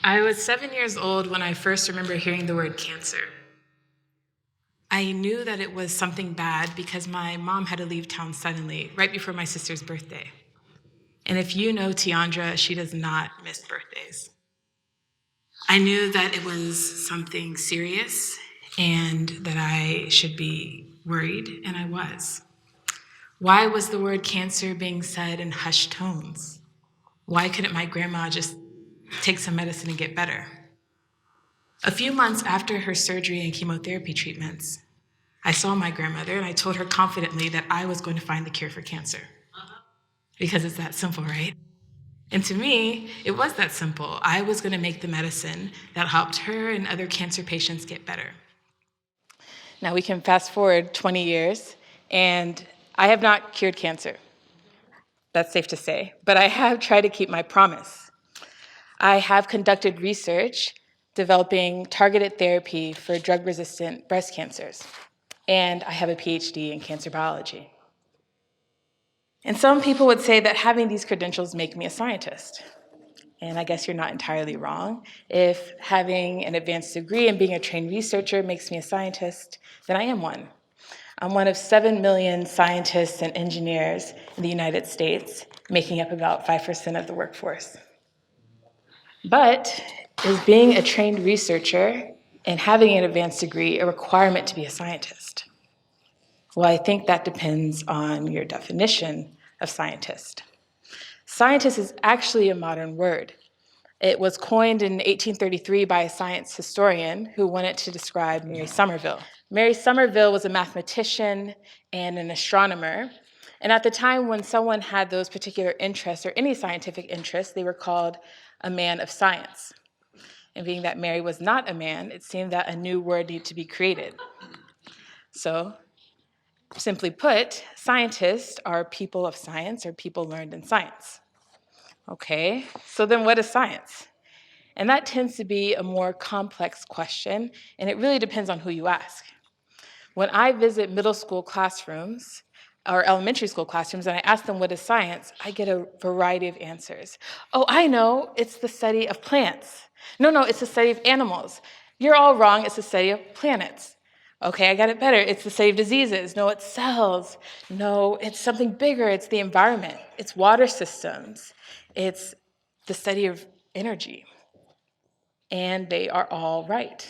I was 7 years old when I first remember hearing the word cancer. I knew that it was something bad because my mom had to leave town suddenly, right before my sister's birthday. And if you know Tiandra, she does not miss birthdays. I knew that it was something serious and that I should be worried, and I was. Why was the word cancer being said in hushed tones? Why couldn't my grandma just take some medicine and get better? A few months after her surgery and chemotherapy treatments, I saw my grandmother and I told her confidently that I was going to find the cure for cancer. Because it's that simple, right? And to me, it was that simple. I was going to make the medicine that helped her and other cancer patients get better. Now we can fast forward 20 years, and I have not cured cancer. That's safe to say, but I have tried to keep my promise. I have conducted research developing targeted therapy for drug-resistant breast cancers, and I have a PhD in cancer biology. And some people would say that having these credentials make me a scientist. And I guess you're not entirely wrong. If having an advanced degree and being a trained researcher makes me a scientist, then I am one. I'm one of 7 million scientists and engineers in the United States, making up about 5% of the workforce. But is being a trained researcher and having an advanced degree a requirement to be a scientist? Well, I think that depends on your definition of scientist. Scientist is actually a modern word. It was coined in 1833 by a science historian who wanted to describe Mary Somerville. Mary Somerville was a mathematician and an astronomer, and at the time when someone had those particular interests or any scientific interests, they were called a man of science. And being that Mary was not a man, it seemed that a new word needed to be created. So, simply put, scientists are people of science or people learned in science. Okay, so then what is science? And that tends to be a more complex question, and it really depends on who you ask. When I visit middle school classrooms or elementary school classrooms and I ask them what is science, I get a variety of answers. Oh, I know, it's the study of plants. No, it's the study of animals. You're all wrong, it's the study of planets. Okay, I got it better. It's the study of diseases. No, it's cells. No, it's something bigger. It's the environment. It's water systems. It's the study of energy. And they are all right.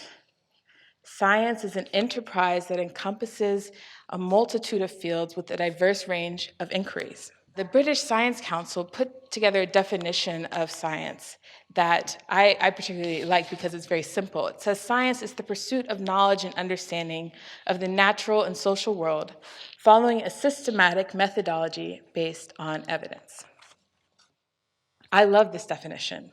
Science is an enterprise that encompasses a multitude of fields with a diverse range of inquiries. The British Science Council put together a definition of science that I particularly like because it's very simple. It says science is the pursuit of knowledge and understanding of the natural and social world following a systematic methodology based on evidence. I love this definition.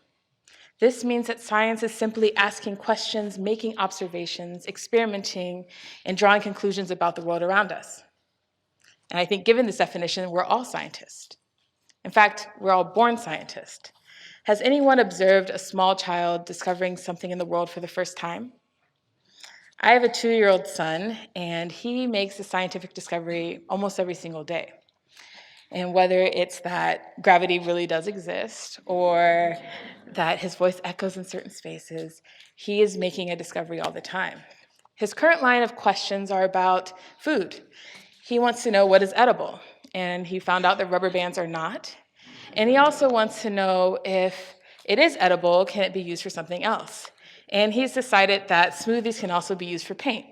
This means that science is simply asking questions, making observations, experimenting, and drawing conclusions about the world around us. And I think given this definition, we're all scientists. In fact, we're all born scientists. Has anyone observed a small child discovering something in the world for the first time? I have a 2-year-old son, and he makes a scientific discovery almost every single day. And whether it's that gravity really does exist or that his voice echoes in certain spaces, he is making a discovery all the time. His current line of questions are about food. He wants to know what is edible, and he found out that rubber bands are not. And he also wants to know if it is edible, can it be used for something else? And he's decided that smoothies can also be used for paint.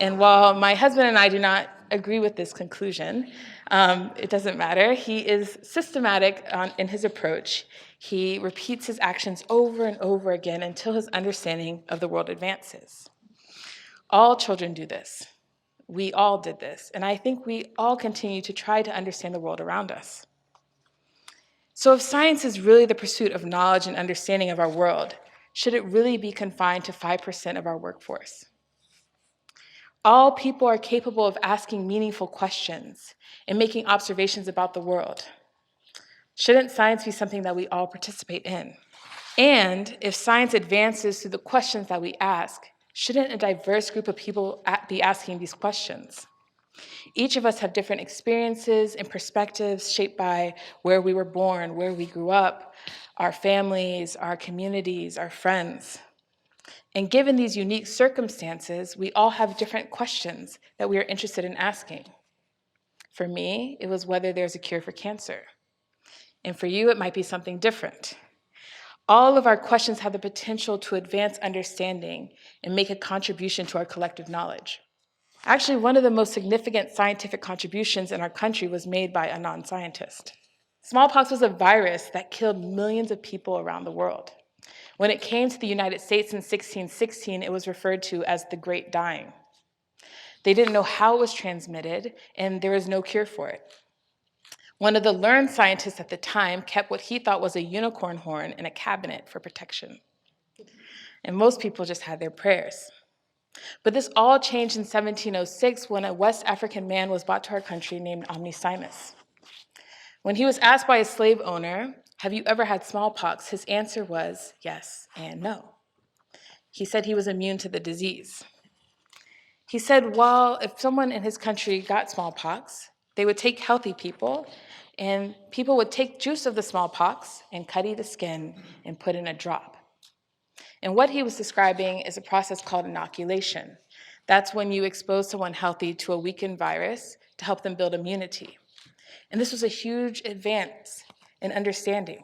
And while my husband and I do not agree with this conclusion, it doesn't matter. He is systematic in his approach. He repeats his actions over and over again until his understanding of the world advances. All children do this. We all did this. And I think we all continue to try to understand the world around us. So if science is really the pursuit of knowledge and understanding of our world, should it really be confined to 5% of our workforce? All people are capable of asking meaningful questions and making observations about the world. Shouldn't science be something that we all participate in? And if science advances through the questions that we ask, shouldn't a diverse group of people be asking these questions? Each of us have different experiences and perspectives shaped by where we were born, where we grew up, our families, our communities, our friends. And given these unique circumstances, we all have different questions that we are interested in asking. For me, it was whether there's a cure for cancer. And for you, it might be something different. All of our questions have the potential to advance understanding and make a contribution to our collective knowledge. Actually, one of the most significant scientific contributions in our country was made by a non-scientist. Smallpox was a virus that killed millions of people around the world. When it came to the United States in 1616, it was referred to as the Great Dying. They didn't know how it was transmitted, and there was no cure for it. One of the learned scientists at the time kept what he thought was a unicorn horn in a cabinet for protection. And most people just had their prayers. But this all changed in 1706 when a West African man was brought to our country named Omnisymus. When he was asked by a slave owner, "Have you ever had smallpox?" his answer was yes and no. He said he was immune to the disease. He said, well, if someone in his country got smallpox, they would take healthy people, and people would take juice of the smallpox and cutty the skin and put in a drop. And what he was describing is a process called inoculation. That's when you expose someone healthy to a weakened virus to help them build immunity. And this was a huge advance in understanding.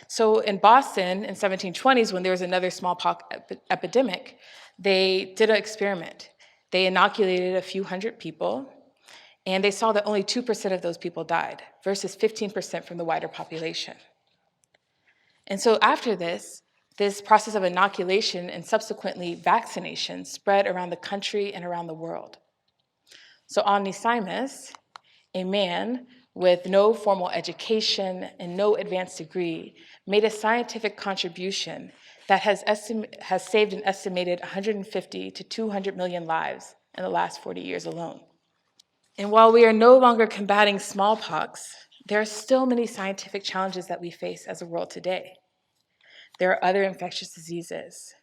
So in Boston in 1720s, when there was another smallpox epidemic, they did an experiment. They inoculated a few hundred people, and they saw that only 2% of those people died versus 15% from the wider population. And so after this process of inoculation and subsequently vaccination spread around the country and around the world. So Omnisymus, a man with no formal education and no advanced degree, made a scientific contribution that has saved an estimated 150 to 200 million lives in the last 40 years alone. And while we are no longer combating smallpox, there are still many scientific challenges that we face as a world today. There are other infectious diseases.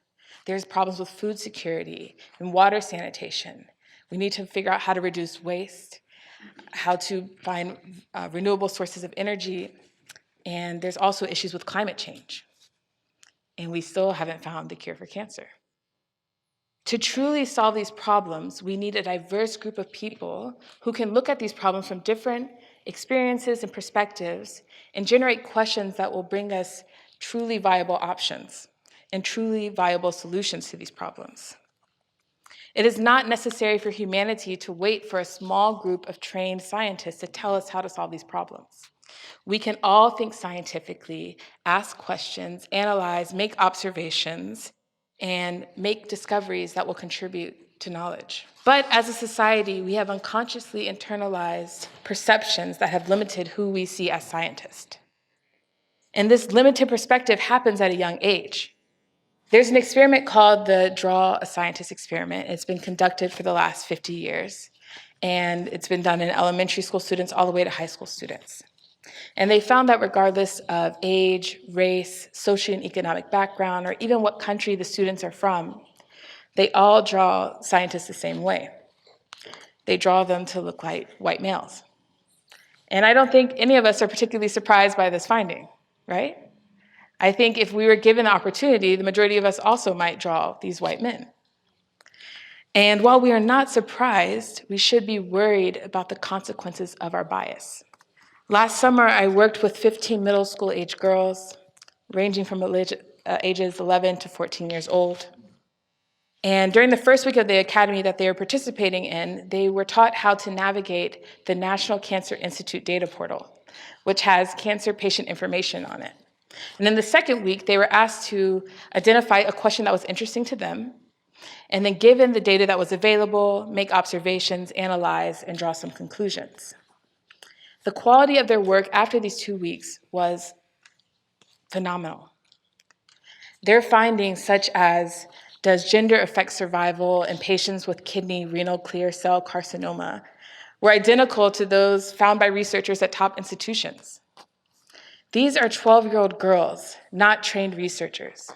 There's problems with food security and water sanitation. We need to figure out how to reduce waste, how to find renewable sources of energy, and there's also issues with climate change. And we still haven't found the cure for cancer. To truly solve these problems, we need a diverse group of people who can look at these problems from different experiences and perspectives and generate questions that will bring us truly viable options and truly viable solutions to these problems. It is not necessary for humanity to wait for a small group of trained scientists to tell us how to solve these problems. We can all think scientifically, ask questions, analyze, make observations, and make discoveries that will contribute to knowledge. But as a society, we have unconsciously internalized perceptions that have limited who we see as scientists. And this limited perspective happens at a young age. There's an experiment called the Draw a Scientist experiment. It's been conducted for the last 50 years, and it's been done in elementary school students all the way to high school students. And they found that regardless of age, race, social and economic background, or even what country the students are from, they all draw scientists the same way. They draw them to look like white males. And I don't think any of us are particularly surprised by this finding, right? I think if we were given the opportunity, the majority of us also might draw these white men. And while we are not surprised, we should be worried about the consequences of our bias. Last summer, I worked with 15 middle school age girls, ranging from ages 11 to 14 years old. And during the first week of the academy that they were participating in, they were taught how to navigate the National Cancer Institute data portal, which has cancer patient information on it. And in the second week, they were asked to identify a question that was interesting to them, and then given the data that was available, make observations, analyze, and draw some conclusions. The quality of their work after these 2 weeks was phenomenal. Their findings, such as does gender affect survival in patients with kidney renal clear cell carcinoma, were identical to those found by researchers at top institutions. These are 12-year-old girls, not trained researchers.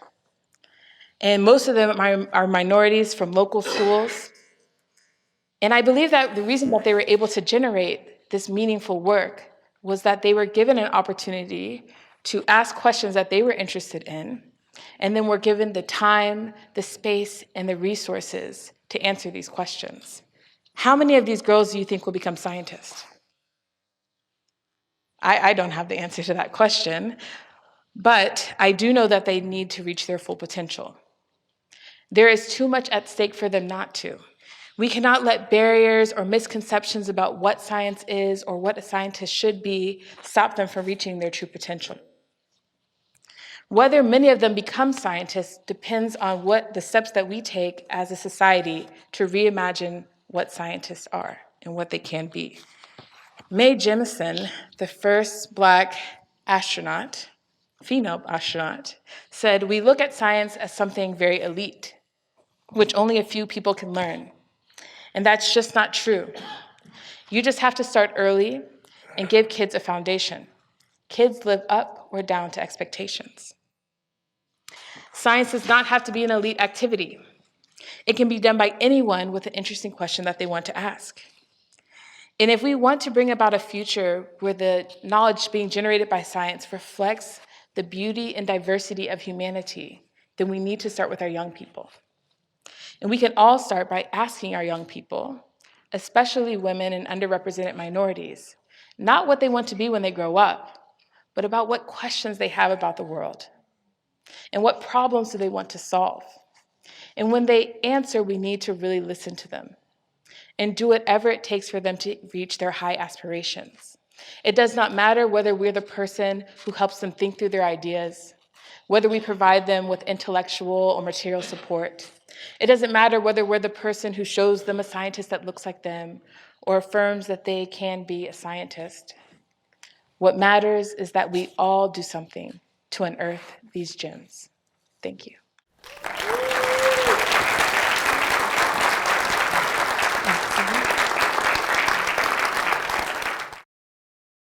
And most of them are minorities from local schools. And I believe that the reason that they were able to generate this meaningful work was that they were given an opportunity to ask questions that they were interested in, and then were given the time, the space, and the resources to answer these questions. How many of these girls do you think will become scientists? I don't have the answer to that question, but I do know that they need to reach their full potential. There is too much at stake for them not to. We cannot let barriers or misconceptions about what science is or what a scientist should be stop them from reaching their true potential. Whether many of them become scientists depends on what the steps that we take as a society to reimagine what scientists are and what they can be. Mae Jemison, the first Black astronaut, female astronaut, said, "We look at science as something very elite, which only a few people can learn. And that's just not true. You just have to start early and give kids a foundation. Kids live up or down to expectations." Science does not have to be an elite activity. It can be done by anyone with an interesting question that they want to ask. And if we want to bring about a future where the knowledge being generated by science reflects the beauty and diversity of humanity, then we need to start with our young people. And we can all start by asking our young people, especially women and underrepresented minorities, not what they want to be when they grow up, but about what questions they have about the world. And what problems do they want to solve? And when they answer, we need to really listen to them and do whatever it takes for them to reach their high aspirations. It does not matter whether we're the person who helps them think through their ideas, whether we provide them with intellectual or material support. It doesn't matter whether we're the person who shows them a scientist that looks like them or affirms that they can be a scientist. What matters is that we all do something to unearth these gems. Thank you.